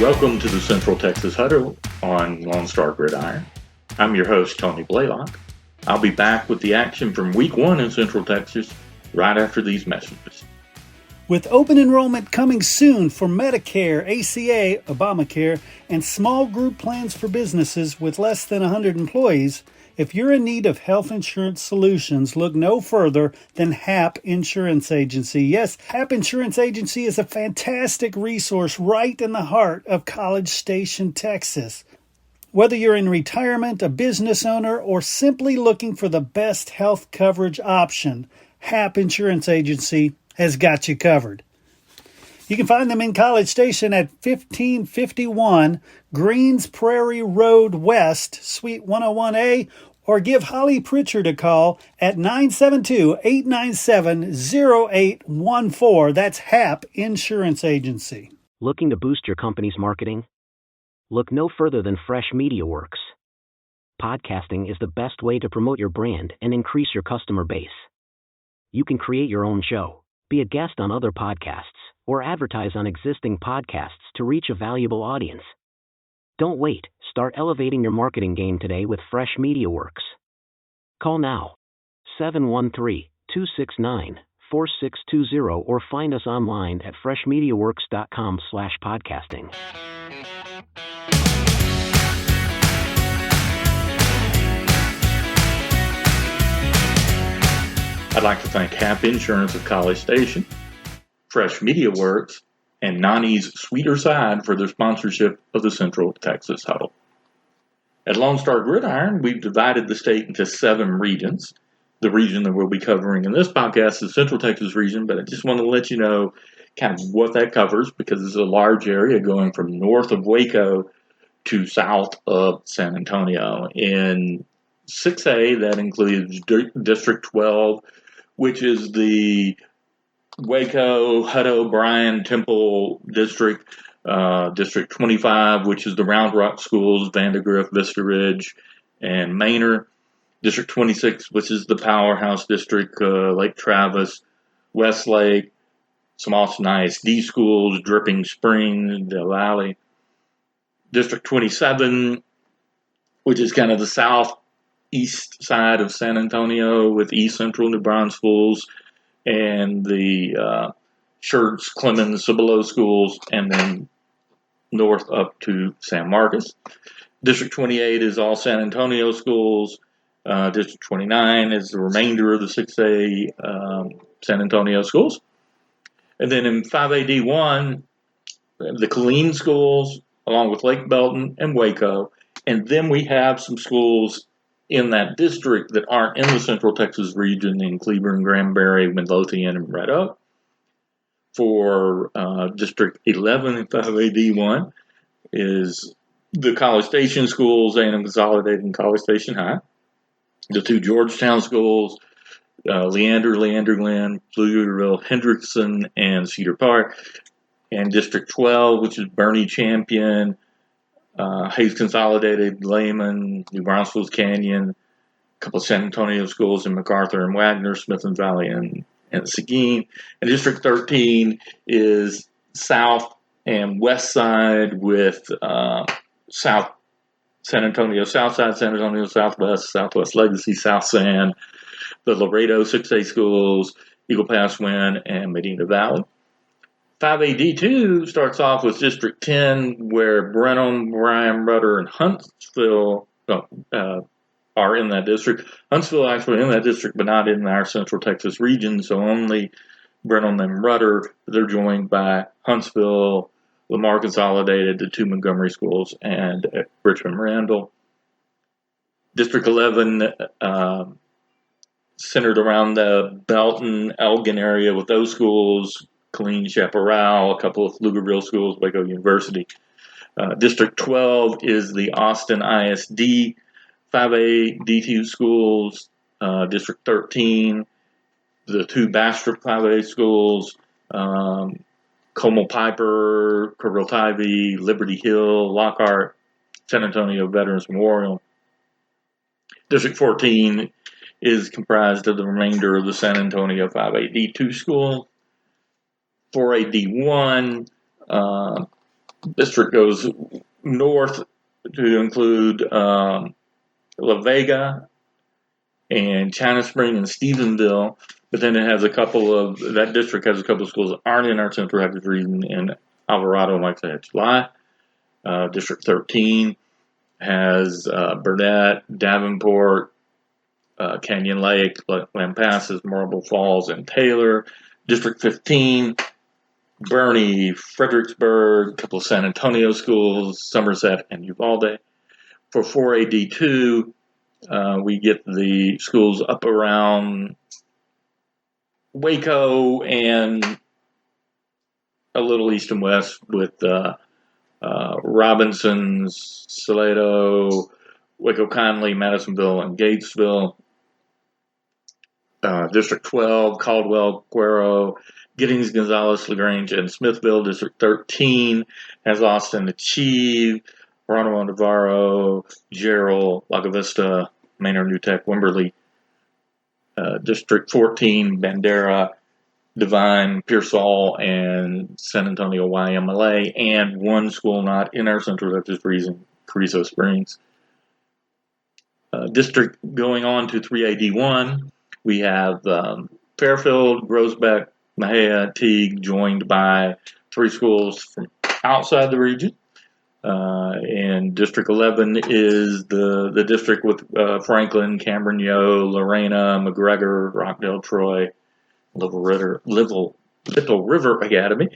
Welcome to the Central Texas Huddle on Lone Star Gridiron. I'm your host, Tony Blaylock. I'll be back with the action from Week 1 in Central Texas right after these messages. With open enrollment coming soon for Medicare, ACA, Obamacare, and small group plans for businesses with less than 100 employees, if you're in need of health insurance solutions, look no further than HAP Insurance Agency. Yes, HAP Insurance Agency is a fantastic resource right in the heart of College Station, Texas. Whether you're in retirement, a business owner, or simply looking for the best health coverage option, HAP Insurance Agency has got you covered. You can find them in College Station at 1551 Greens Prairie Road West, Suite 101A, or give Holly Pritchard a call at 972-897-0814. That's HAP Insurance Agency. Looking to boost your company's marketing? Look no further than Fresh MediaWorks. Podcasting is the best way to promote your brand and increase your customer base. You can create your own show, be a guest on other podcasts, or advertise on existing podcasts to reach a valuable audience. Don't wait. Start elevating your marketing game today with Fresh MediaWorks. Call now, 713-269-4620, or find us online at freshmediaworks.com/podcasting. I'd like to thank HAP Insurance of College Station, Fresh MediaWorks, and Nani's Sweeter Side for their sponsorship of the Central Texas Huddle. At Lone Star Gridiron, we've divided the state into 7 regions. The region that we'll be covering in this podcast is the Central Texas region, but I just want to let you know kind of what that covers because it's a large area going from north of Waco to south of San Antonio. In 6A, that includes District 12, which is the Waco, Huddle, Bryan, Temple District, District 25, which is the Round Rock Schools, Vandergrift, Vista Ridge, and Manor. District 26, which is the Powerhouse District, Lake Travis, Westlake, some Austin ISD schools, Dripping Springs, Del Valle. District 27, which is kind of the southeast side of San Antonio with East Central New Braunfels and the Schertz, Clemens, Cibolo schools, and then north up to San Marcos. District 28 is all San Antonio schools. District 29 is the remainder of the 6A San Antonio schools. And then in 5AD1, the Killeen schools, along with Lake Belton and Waco. And then we have some schools in that district that aren't in the Central Texas region in Cleburne, Granbury, Midlothian, and Red Oak. For District 11 in 5AD1 is the College Station schools, A&M Consolidated and College Station High. The 2 Georgetown schools, Leander Glen, Pflugerville, Hendrickson, and Cedar Park. And District 12, which is Bernie Champion, Hayes Consolidated, Lehman, New Braunfels Canyon, a couple of San Antonio schools in MacArthur and Wagner, Smith and Valley, and Seguin. And District 13 is South and West Side with South San Antonio, South Side San Antonio, Southwest Legacy, South San, the Laredo 6A schools, Eagle Pass, Wynn, and Medina Valley. 5AD2 starts off with District 10, where Brenham, Bryan, Rudder, and Huntsville are in that district. Huntsville actually in that district, but not in our Central Texas region, so only Brenham and Rudder. They're joined by Huntsville, Lamar Consolidated, the 2 Montgomery schools, and Richmond Randall. District 11 centered around the Belton, Elgin area with those schools, Killeen, Chaparral, a couple of Pflugerville schools, Waco University. District 12 is the Austin ISD 5A D2 schools. District 13, the 2 Bastrop 5A schools, Como Piper, Kerrville-Tivy, Liberty Hill, Lockhart, San Antonio Veterans Memorial. District 14 is comprised of the remainder of the San Antonio 5A D2 school. 4AD1 District goes north to include La Vega and China Spring and Stephenville, but then that district has a couple of schools that aren't in our Central Texas region in Alvarado and like I said, July. District 13 has Burnett, Davenport, Canyon Lake, Lampasas, Marble Falls, and Taylor. District 15, Bernie, Fredericksburg, a couple of San Antonio schools, Somerset, and Uvalde. For 4AD2, we get the schools up around Waco and a little east and west with Robinsons, Salado, Waco Conley, Madisonville, and Gatesville. District 12, Caldwell, Cuero, Giddings, Gonzales, LaGrange, and Smithville. District 13 has Austin, Achieve, Geronimo, Navarro, Gerald, Lago Vista, Maynard, New Tech, Wimberley. District 14, Bandera, Divine, Pearsall, and San Antonio YMLA, and one school not in our Central Texas region, Carrizo Springs. District going on to 3AD1, we have Fairfield, Groesbeck, Mejia, Teague, joined by 3 schools from outside the region. And District 11 is the district with Franklin, Cameron, Yo, Lorena, McGregor, Rockdale, Troy, Little River Academy.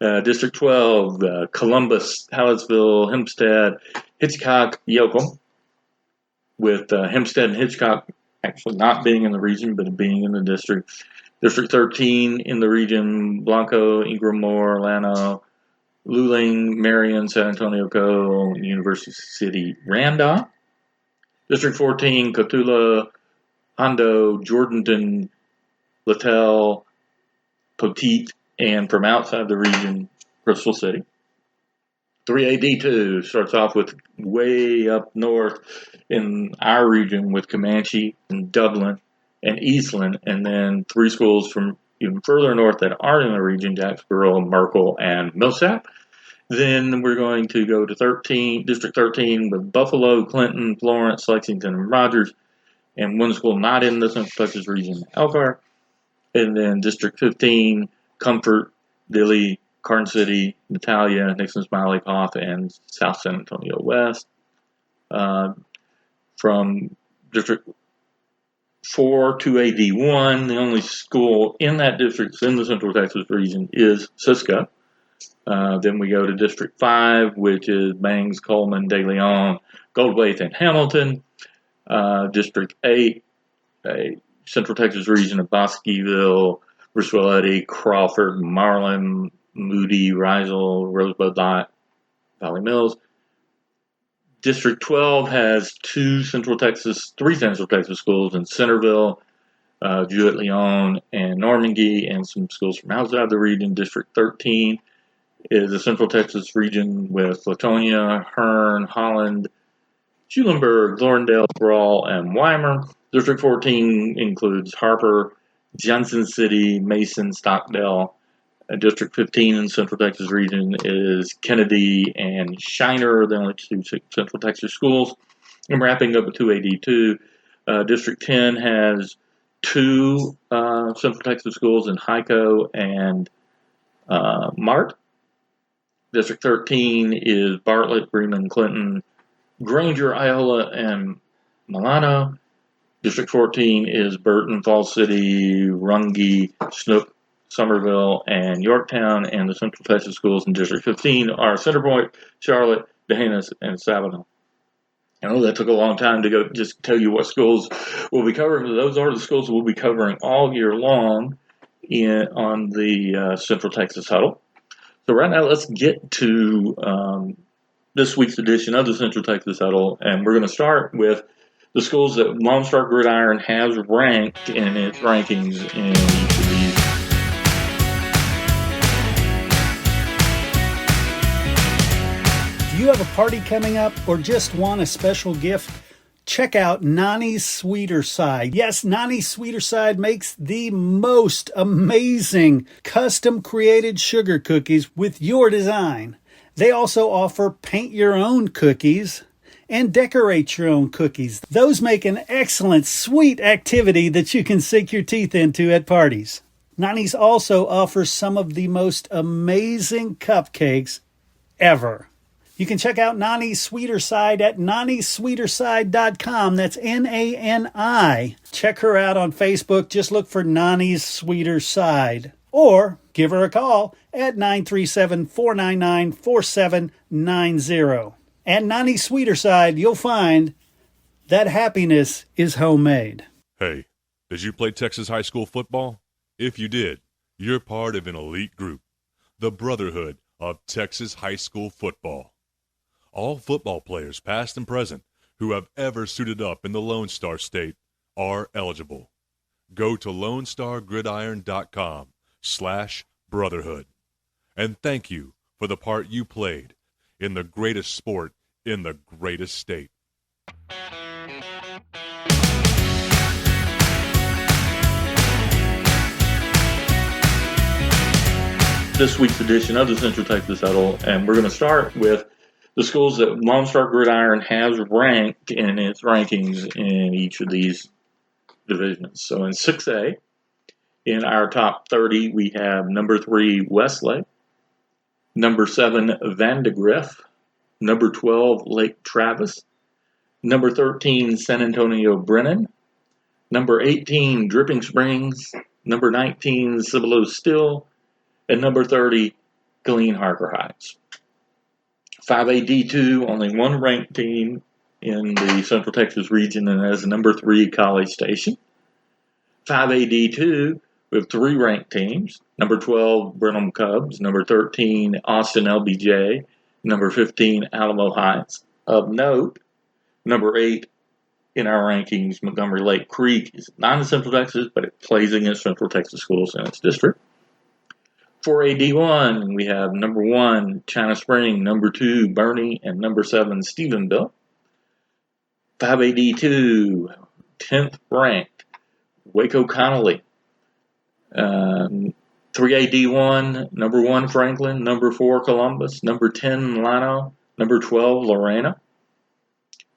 District 12, Columbus, Hallettsville, Hempstead, Hitchcock, Yoakum, with Hempstead and Hitchcock actually not being in the region, but being in the district. District 13 in the region, Blanco, Ingram Moore, Llano, Luling, Marion, San Antonio Co., University City, Randolph. District 14, Cotulla, Hondo, Jordanton, Littell, Poteet, and from outside the region, Crystal City. 3AD2 starts off with way up north in our region with Comanche and Dublin and Eastland, and then 3 schools from even further north that aren't in the region, Jacksboro, Merkel, and Millsap. Then we're going to go to District 13 with Buffalo, Clinton, Florence, Lexington, and Rogers, and one school not in the Central Texas region, Elkhart. And then District 15, Comfort, Dilley, Carson City, Natalia, Nixon, Smiley, Cough, and South San Antonio West. From District 4 to AD1, the only school in that district in the Central Texas region is Cisco. Then we go to District 5, which is Bangs, Coleman, De Leon, Goldwaite, and Hamilton. District 8, Central Texas region of Bosqueville, Bristol, Crawford, Marlin, Moody, Risel, Rosebud Lot, Valley Mills. District 12 has 3 Central Texas schools in Centerville, Jewett-Leon, and Normandy, and some schools from outside the region. District 13 is the Central Texas region with Latonia, Hearn, Holland, Schulenburg, Glorndale, Brawl, and Weimar. District 14 includes Harper, Johnson City, Mason, Stockdale. District 15 in the Central Texas region is Kennedy and Shiner, the only 2 Central Texas schools. And wrapping up with 2AD2, District 10 has 2 Central Texas schools in Hyco and Mart. District 13 is Bartlett, Bremen, Clinton, Granger, Iola, and Milano. District 14 is Burton, Falls City, Runge, Snook, Somerville, and Yorktown, and the Central Texas schools in District 15 are Centerpoint, Charlotte, D'Hanis, and Sabino. I know that took a long time to go just tell you what schools we'll be covering, but those are the schools we'll be covering all year long on the Central Texas Huddle. So right now, let's get to this week's edition of the Central Texas Huddle, and we're going to start with the schools that Lone Star Gridiron has ranked in its rankings in each of these. Do you have a party coming up or just want a special gift? Check out Nani's Sweeter Side. Yes, Nani's Sweeter Side makes the most amazing custom created sugar cookies with your design. They also offer paint your own cookies and decorate your own cookies. Those make an excellent sweet activity that you can sink your teeth into at parties. Nani's also offers some of the most amazing cupcakes ever. You can check out Nani's Sweeter Side at nanisweeterside.com. That's N-A-N-I. Check her out on Facebook. Just look for Nani's Sweeter Side. Or give her a call at 937-499-4790. At Nani's Sweeter Side, you'll find that happiness is homemade. Hey, did you play Texas high school football? If you did, you're part of an elite group, the Brotherhood of Texas High School Football. All football players, past and present, who have ever suited up in the Lone Star State are eligible. Go to LoneStarGridiron.com/brotherhood. And thank you for the part you played in the greatest sport in the greatest state. This week's edition of the Central Texas Huddle, and we're going to start with the schools that Lone Star Gridiron has ranked in its rankings in each of these divisions. So in 6A, in our top 30, we have number 3, Westlake, number 7, Vandegrift, number 12, Lake Travis, number 13, San Antonio Brennan, number 18, Dripping Springs, number 19, Cibolo Still, and number 30, Killeen Harker Heights. 5A D2, only one ranked team in the Central Texas region, and that is number 3, College Station. 5A D2, we have 3 ranked teams. Number 12, Brenham Cubs. Number 13, Austin LBJ. Number 15, Alamo Heights. Of note, number 8 in our rankings, Montgomery Lake Creek, is not in Central Texas, but it plays against Central Texas schools in its district. 4A D1, we have number 1, China Spring, number 2, Bernie, and number 7, Stephenville. 5A D2, 10th ranked, Waco Connolly. 3A D1, number 1, Franklin, number 4, Columbus, number 10, Llano, number 12, Lorena.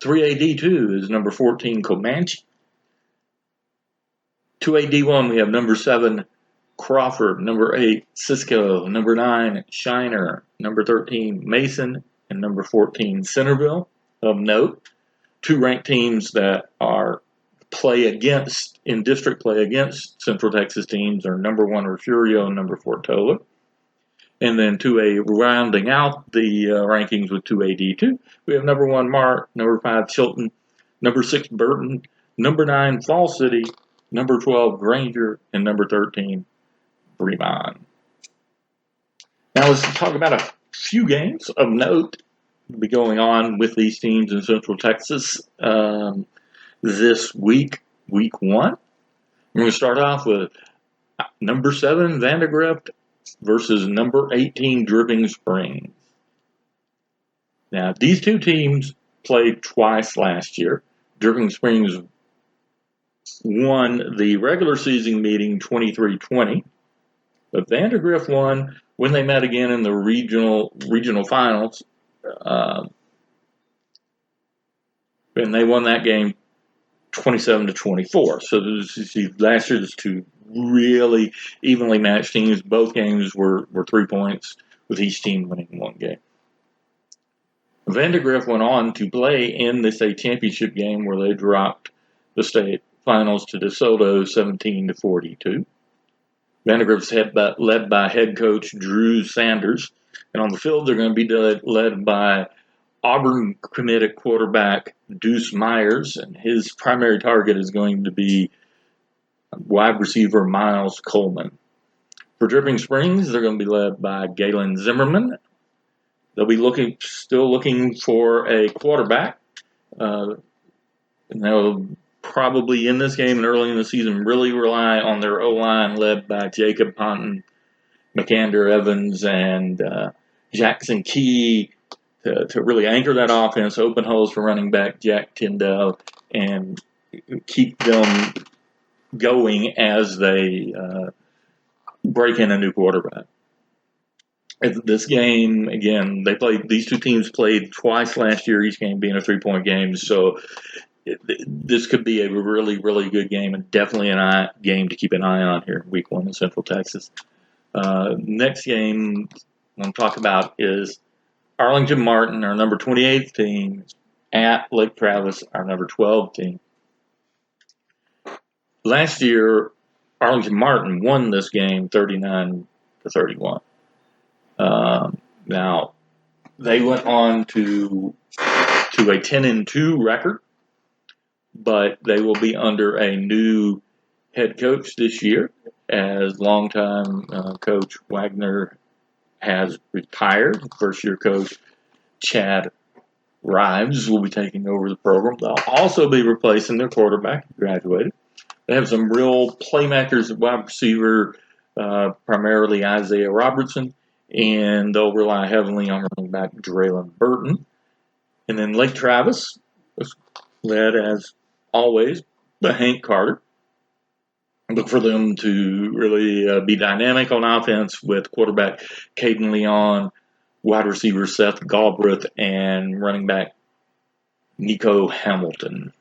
3A D2 is number 14, Comanche. 2A D1, we have number 7, Crawford, number 8, Cisco, number 9, Shiner, number 13, Mason, and number 14, Centerville. Of note, 2 ranked teams that are in district play against Central Texas teams are number 1, Refugio, and number 4, Tola. And then 2A, rounding out the rankings with 2A D2, we have number 1, Mart, number 5, Chilton, number 6, Burton, number 9, Fall City, number 12, Granger, and number 13, Bremond. Now let's talk about a few games of note will be going on with these teams in Central Texas this week, week 1. We're going to start off with number 7, Vandegrift versus number 18, Dripping Springs. Now, these two teams played twice last year. Dripping Springs won the regular season meeting 23-20. But Vandegrift won when they met again in the regional finals, and they won that game 27-24. So last year, there's 2 really evenly matched teams. Both games were 3 points, with each team winning 1 game. Vandegrift went on to play in the state championship game where they dropped the state finals to DeSoto 17-42. Vandegrift's led by head coach Drew Sanders, and on the field they're going to be led by Auburn committed quarterback Deuce Myers, and his primary target is going to be wide receiver Miles Coleman. For Dripping Springs, they're going to be led by Galen Zimmerman. They'll be still looking for a quarterback. And they'll probably in this game and early in the season really rely on their O-line led by Jacob Ponton, McAnder Evans, and Jackson Key to really anchor that offense, open holes for running back Jack Tyndall, and keep them going as they break in a new quarterback. This game, again, these two teams played twice last year, each game being a 3-point game. So this could be a really, really good game, and definitely a game to keep an eye on here in Week 1 in Central Texas. Next game I'm going to talk about is Arlington Martin, our number 28 team, at Lake Travis, our number 12 team. Last year, Arlington Martin won this game 39-31. Now, they went on to a 10-2 record, but they will be under a new head coach this year, as longtime coach Wagner has retired. First-year coach Chad Rives will be taking over the program. They'll also be replacing their quarterback, who graduated. They have some real playmakers at wide receiver, primarily Isaiah Robertson, and they'll rely heavily on running back Draylon Burton. And then Lake Travis was led, as always, by Hank Carter. Look for them to really be dynamic on offense with quarterback Caden Leon, wide receiver Seth Galbraith, and running back Nico Hamilton.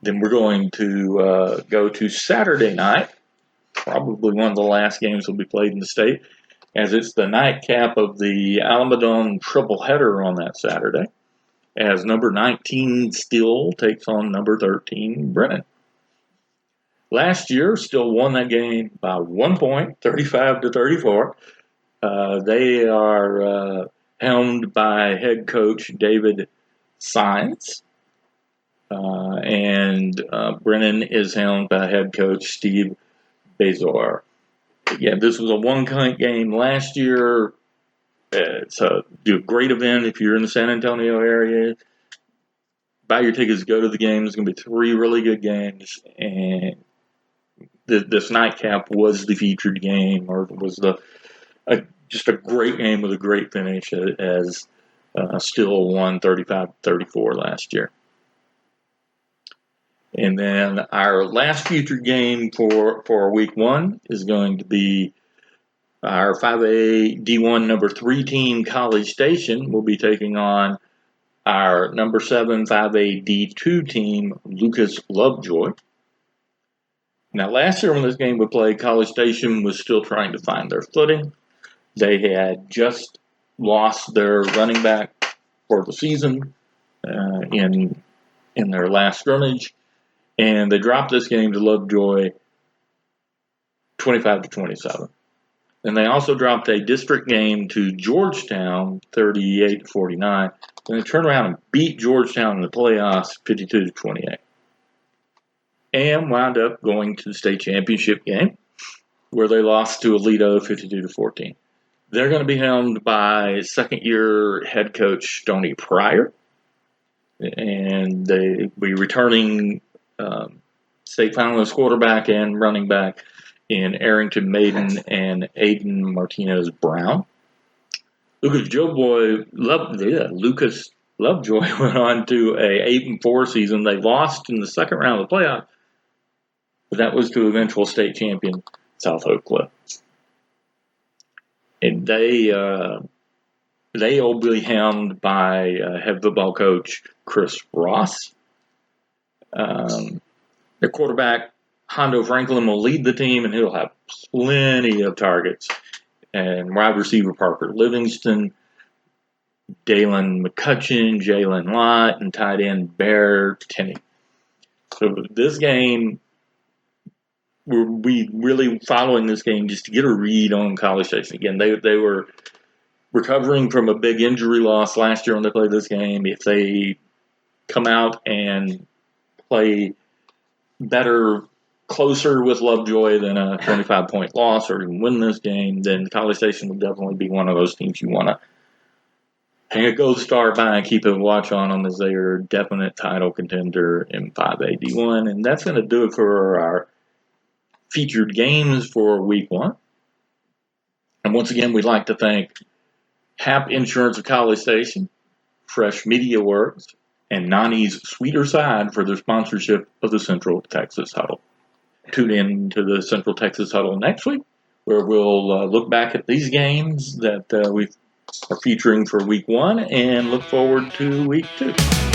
Then we're going to go to Saturday night, probably one of the last games will be played in the state, as it's the nightcap of the Alamadon triple-header on that Saturday, as number 19 Still takes on number 13 Brennan. Last year, Still won that game by 1 point, 35-34. They are helmed by head coach David Sines, and Brennan is helmed by head coach Steve Bezor. Again, this was a one-point game last year. It's a great event if you're in the San Antonio area. Buy your tickets, go to the game. There's going to be 3 really good games, and this nightcap was the featured game, or was just a great game with a great finish, as Still won 35-34 last year. And then our last featured game for Week 1 is going to be our 5A D1 number 3 team, College Station, will be taking on our number 7 5A D2 team, Lucas Lovejoy. Now, last year when this game was played, College Station was still trying to find their footing. They had just lost their running back for the season in their last scrimmage, and they dropped this game to Lovejoy 25-27. And they also dropped a district game to Georgetown 38-49. Then they turned around and beat Georgetown in the playoffs 52-28. And wound up going to the state championship game, where they lost to Aledo 52-14. They're going to be helmed by second-year head coach Stoney Pryor, and they will be returning state finalist quarterback and running back in Arrington Maiden and Aiden Martinez Brown. Lucas Lovejoy went on to a 8-4 season. They lost in the second round of the playoff, but that was to eventual state champion South Oak Cliff. And they will be helmed by head football coach Chris Ross. The quarterback Hondo Franklin will lead the team, and he'll have plenty of targets. And wide receiver Parker Livingston, Dalen McCutcheon, Jalen Lott, and tight end Bear Tenney. So this game, we really following this game just to get a read on College Station. Again, they were recovering from a big injury loss last year when they played this game. If they come out and play better, closer with Lovejoy than a 25-point loss, or even win this game, then College Station will definitely be one of those teams you want to hang a gold star by and keep a watch on them, as they are a definite title contender in 5A D1. And that's going to do it for our featured games for Week 1. And once again, we'd like to thank HAP Insurance of College Station, Fresh Media Works, and Nani's Sweeter Side for their sponsorship of the Central Texas Huddle. Tune in to the Central Texas Huddle next week, where we'll look back at these games that we are featuring for week 1 and look forward to week 2.